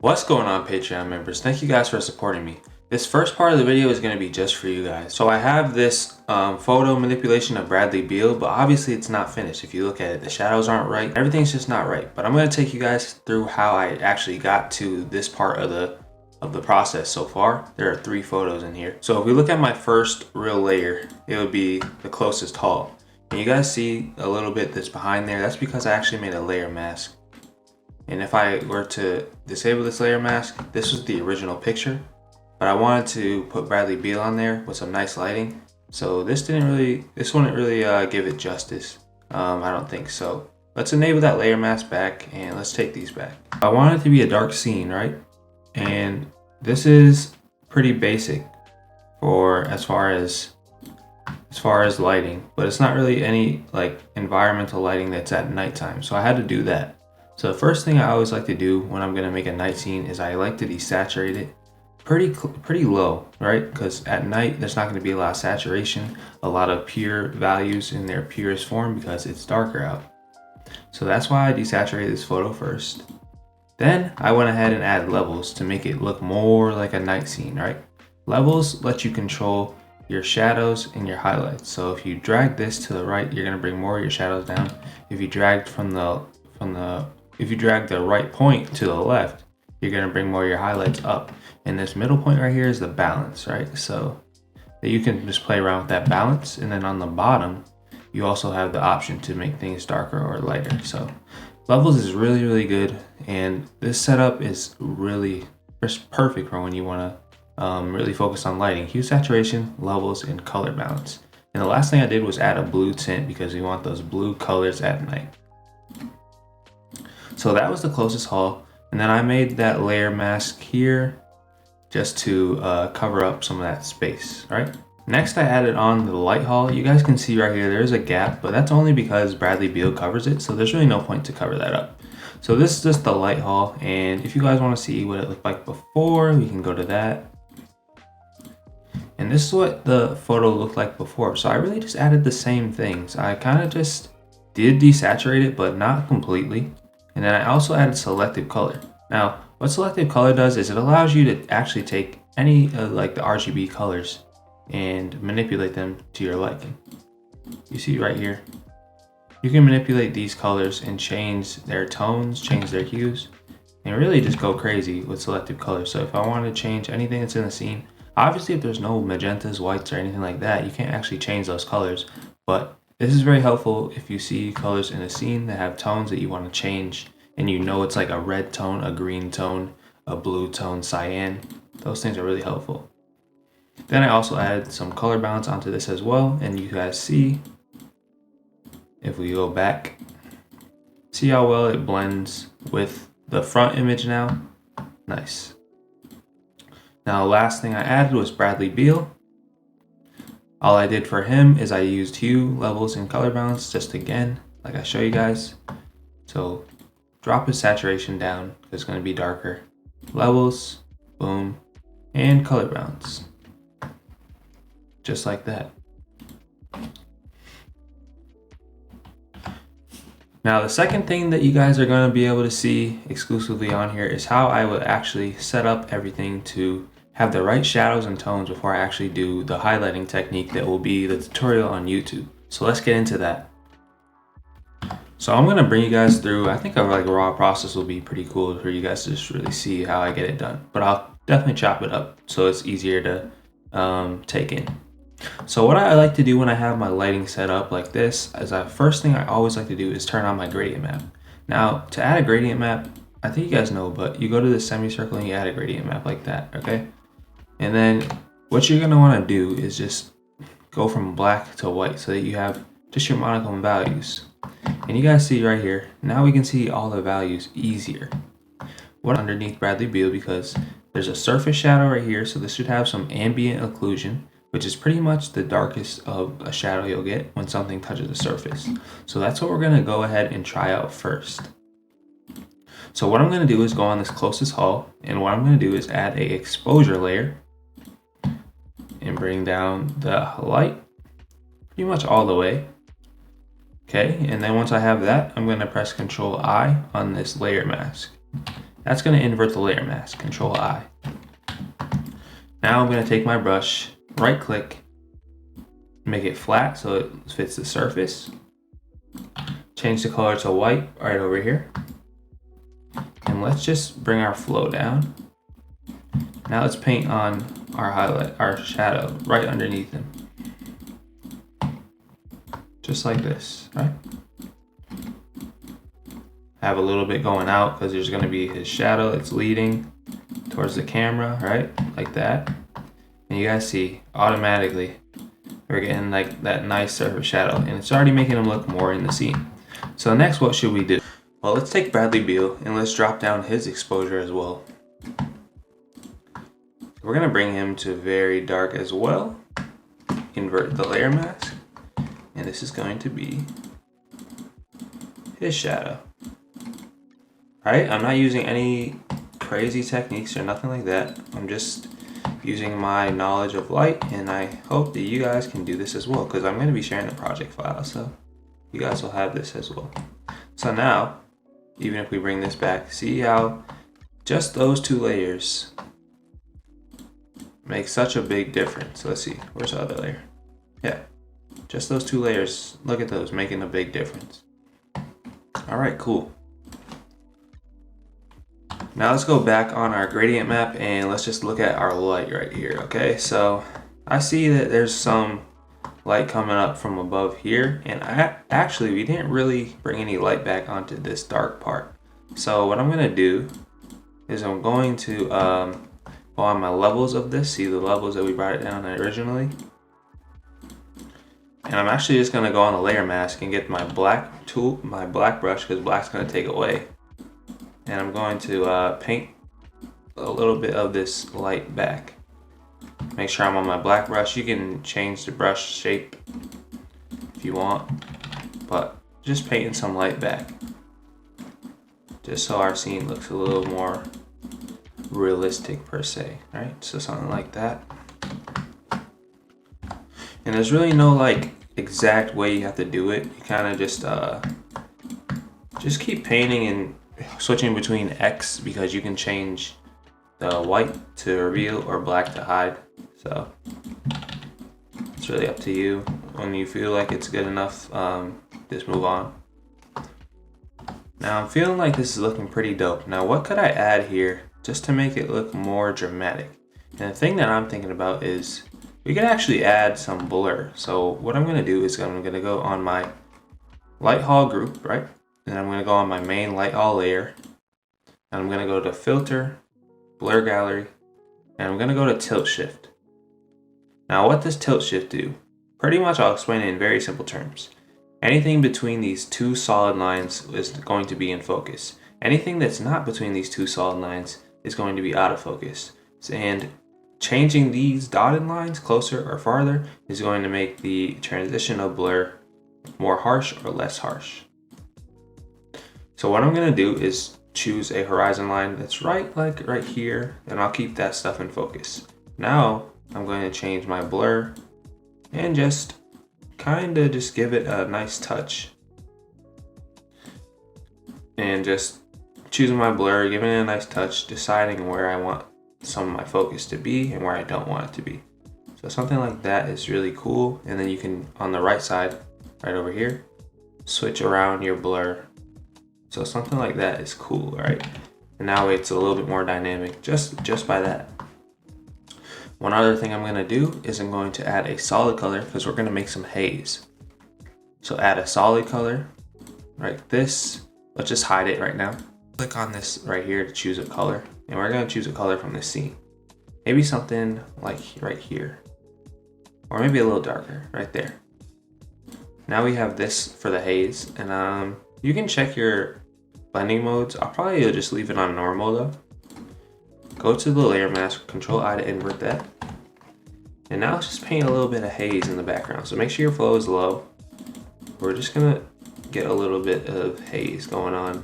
What's going on, Patreon members? Thank you guys for supporting me. This first part of the video is going to be just for you guys. So I have this photo manipulation of Bradley Beal, but obviously it's not finished. If you look at it, the shadows aren't right. Everything's just not right. But I'm going to take you guys through how I actually got to this part of the process so far. There are 3 photos in here. So if we look at my first real layer, it would be the closest haul. And you guys see a little bit that's behind there. That's because I actually made a layer mask. And if I were to disable this layer mask, this was the original picture, but I wanted to put Bradley Beal on there with some nice lighting. So this wouldn't really give it justice. I don't think so. Let's enable that layer mask back and let's take these back. I want it to be a dark scene, right? And this is pretty basic for as far as lighting, but it's not really any like environmental lighting that's at nighttime. So I had to do that. So the first thing I always like to do when I'm gonna make a night scene is I like to desaturate it pretty low, right? Because at night there's not gonna be a lot of saturation, a lot of pure values in their purest form because it's darker out. So that's why I desaturated this photo first. Then I went ahead and added levels to make it look more like a night scene, right? Levels let you control your shadows and your highlights. So if you drag this to the right, you're gonna bring more of your shadows down. If you drag if you drag the right point to the left, you're gonna bring more of your highlights up. And this middle point right here is the balance, right? So that you can just play around with that balance. And then on the bottom, you also have the option to make things darker or lighter. So levels is really, really good. And this setup is really perfect for when you wanna really focus on lighting. Hue saturation, levels, and color balance. And the last thing I did was add a blue tint because we want those blue colors at night. So that was the closest haul. And then I made that layer mask here just to cover up some of that space, right? Next, I added on the light haul. You guys can see right here, there's a gap, but that's only because Bradley Beal covers it. So there's really no point to cover that up. So this is just the light haul. And if you guys want to see what it looked like before, we can go to that. And this is what the photo looked like before. So I really just added the same things. I kind of just did desaturate it, but not completely. And then I also added selective color. Now, what selective color does is it allows you to actually take any like the RGB colors and manipulate them to your liking. You see right here, you can manipulate these colors and change their tones, change their hues, and really just go crazy with selective color. So if I want to change anything that's in the scene, obviously if there's no magentas, whites, or anything like that, you can't actually change those colors, but this is very helpful if you see colors in a scene that have tones that you want to change and you know it's like a red tone, a green tone, a blue tone, cyan. Those things are really helpful. Then I also added some color balance onto this as well, and you guys see, if we go back, see how well it blends with the front image now? Nice. Now the last thing I added was Bradley Beal. All I did for him is I used hue, levels, and color balance just again, like I show you guys. So drop his saturation down, it's gonna be darker. Levels, boom, and color balance. Just like that. Now the second thing that you guys are gonna be able to see exclusively on here is how I would actually set up everything to have the right shadows and tones before I actually do the highlighting technique that will be the tutorial on YouTube. So let's get into that. So I'm gonna bring you guys through, I think a raw process will be pretty cool for you guys to just really see how I get it done. But I'll definitely chop it up so it's easier to take in. So what I like to do when I have my lighting set up like this is first thing I always like to do is turn on my gradient map. Now to add a gradient map, I think you guys know, but you go to the semicircle and you add a gradient map like that, okay? And then what you're gonna wanna do is just go from black to white so that you have just your monochrome values. And you guys see right here, now we can see all the values easier. What underneath Bradley Beal, because there's a surface shadow right here, so this should have some ambient occlusion, which is pretty much the darkest of a shadow you'll get when something touches the surface. So that's what we're gonna go ahead and try out first. So what I'm gonna do is go on this closest haul, and what I'm gonna do is add a exposure layer and bring down the light pretty much all the way. Okay, and then once I have that, I'm gonna press Control I on this layer mask. That's going to invert the layer mask. Control I. Now I'm going to take my brush, right click, make it flat so it fits the surface. Change the color to white right over here. And let's just bring our flow down. Now let's paint on our highlight, our shadow right underneath him. Just like this, right? Have a little bit going out because there's going to be his shadow that's leading towards the camera, right? Like that. And you guys see automatically we're getting like that nice surface shadow, and it's already making him look more in the scene. So next, what should we do? Well, let's take Bradley Beal and let's drop down his exposure as well. We're going to bring him to very dark as well. Invert the layer mask. And this is going to be his shadow. Alright, I'm not using any crazy techniques or nothing like that. I'm just using my knowledge of light, and I hope that you guys can do this as well, because I'm going to be sharing a project file, so you guys will have this as well. So now, even if we bring this back, see how just those two layers make such a big difference. Let's see, where's the other layer? Yeah, just those two layers, look at those, making a big difference. Alright, cool. Now let's go back on our gradient map and let's just look at our light right here, okay? So I see that there's some light coming up from above here, and actually we didn't really bring any light back onto this dark part. So what I'm gonna do is I'm going to go on my levels of this, see the levels that we brought it down originally. And I'm actually just gonna go on the layer mask and get my black tool, my black brush, because black's gonna take away. And I'm going to paint a little bit of this light back. Make sure I'm on my black brush. You can change the brush shape if you want, but just painting some light back, just so our scene looks a little more realistic per se, right? So something like that. And there's really no like exact way you have to do it. You kind of just keep painting and switching between X, because you can change the white to reveal or black to hide. So it's really up to you. When you feel like it's good enough, just move on. Now I'm feeling like this is looking pretty dope. Now what could I add here just to make it look more dramatic? And the thing that I'm thinking about is we could actually add some blur. So what I'm gonna do is I'm gonna go on my light haul group, right? And I'm gonna go on my main light haul layer. And I'm gonna go to filter, blur gallery, and I'm gonna go to tilt shift. Now what does tilt shift do? Pretty much I'll explain it in very simple terms. Anything between these two solid lines is going to be in focus. Anything that's not between these two solid lines is going to be out of focus. And changing these dotted lines closer or farther is going to make the transition of blur more harsh or less harsh. So what I'm gonna do is choose a horizon line that's right here, and I'll keep that stuff in focus. Now I'm going to change my blur and just just give it a nice touch. And just choosing my blur, giving it a nice touch, deciding where I want some of my focus to be and where I don't want it to be. So something like that is really cool. And then you can, on the right side, right over here, switch around your blur. So something like that is cool, right? And now it's a little bit more dynamic just by that. One other thing I'm gonna do is I'm going to add a solid color, because we're gonna make some haze. So add a solid color, like this. Let's just hide it right now. Click on this right here to choose a color. And we're gonna choose a color from this scene. Maybe something like right here. Or maybe a little darker, right there. Now we have this for the haze, and you can check your blending modes. I'll probably just leave it on normal though. Go to the layer mask, Control I to invert that. And now let's just paint a little bit of haze in the background. So make sure your flow is low. We're just gonna get a little bit of haze going on.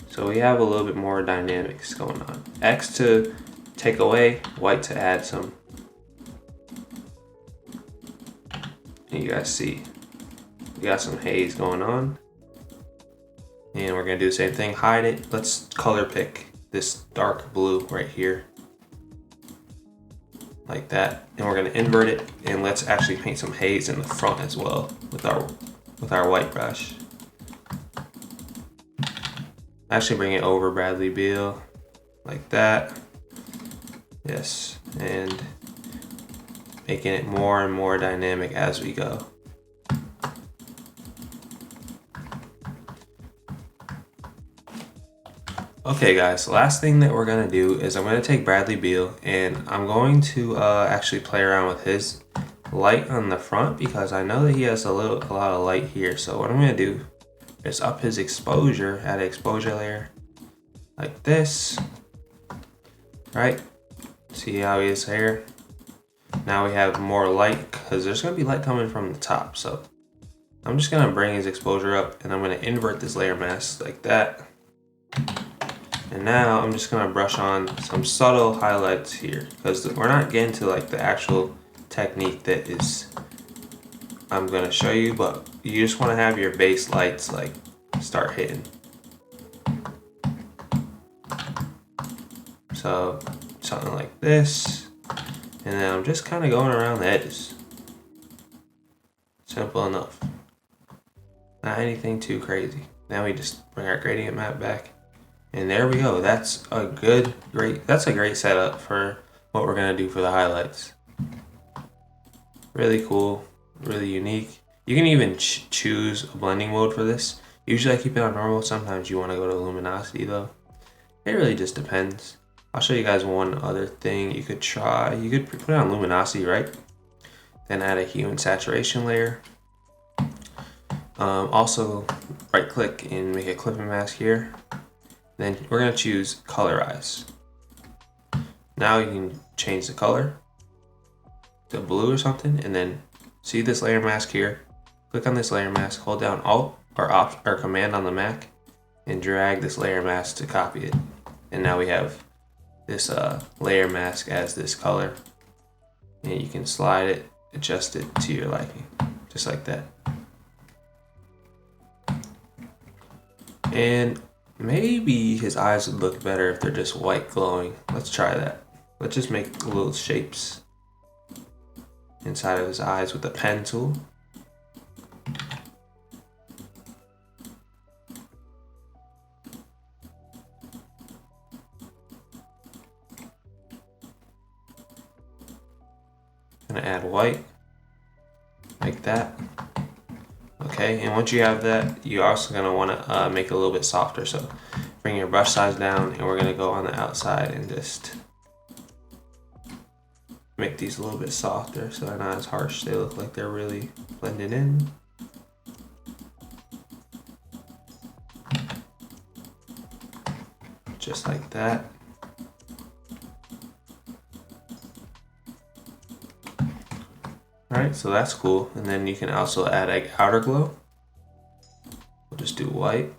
So we have a little bit more dynamics going on. X to take away, white to add some. And you guys see, we got some haze going on. And we're gonna do the same thing, hide it. Let's color pick this dark blue right here. Like that. And we're gonna invert it, and let's actually paint some haze in the front as well with our white brush. Actually bring it over Bradley Beal, like that. Yes, and making it more and more dynamic as we go. Okay guys, the last thing that we're gonna do is I'm gonna take Bradley Beal and I'm going to actually play around with his light on the front, because I know that he has a lot of light here. So what I'm gonna do is up his exposure, add an exposure layer like this, right? See how he is here? Now we have more light because there's gonna be light coming from the top. So I'm just gonna bring his exposure up and I'm gonna invert this layer mask like that. And now I'm just gonna brush on some subtle highlights here, because we're not getting to like the actual technique that is I'm gonna show you, but you just wanna have your base lights like start hitting. So something like this, and then I'm just kind of going around the edges. Simple enough. Not anything too crazy. Now we just bring our gradient map back. And there we go. That's a great setup for what we're gonna do for the highlights. Really cool, really unique. You can even choose a blending mode for this. Usually I keep it on normal. Sometimes you want to go to luminosity though. It really just depends. I'll show you guys one other thing you could try. You could put it on luminosity, right? Then add a hue and saturation layer. Also right click and make a clipping mask here. Then we're gonna choose colorize. Now you can change the color to blue or something, and then see this layer mask here. Click on this layer mask, hold down Alt or Command on the Mac, and drag this layer mask to copy it. And now we have this layer mask as this color, and you can slide it, adjust it to your liking, just like that. And maybe his eyes would look better if they're just white glowing. Let's try that. Let's just make little shapes inside of his eyes with the pen tool. Gonna add white like that. Okay, and once you have that, you're also gonna wanna make it a little bit softer. So bring your brush size down, and we're gonna go on the outside and just make these a little bit softer so they're not as harsh. They look like they're really blended in. Just like that. Alright, so that's cool. And then you can also add an outer glow. We'll just do white.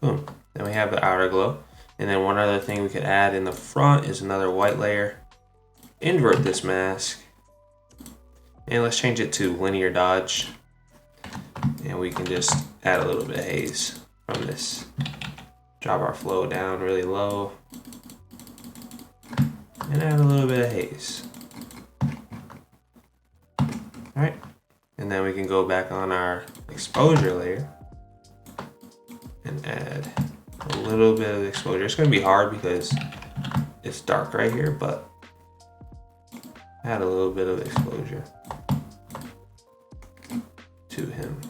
Boom. Then we have the outer glow. And then one other thing we could add in the front is another white layer. Invert this mask. And let's change it to linear dodge. And we can just add a little bit of haze from this. Drop our flow down really low. And add a little bit of haze. Alright. And then we can go back on our exposure layer and add a little bit of exposure. It's going to be hard because it's dark right here, but add a little bit of exposure to him.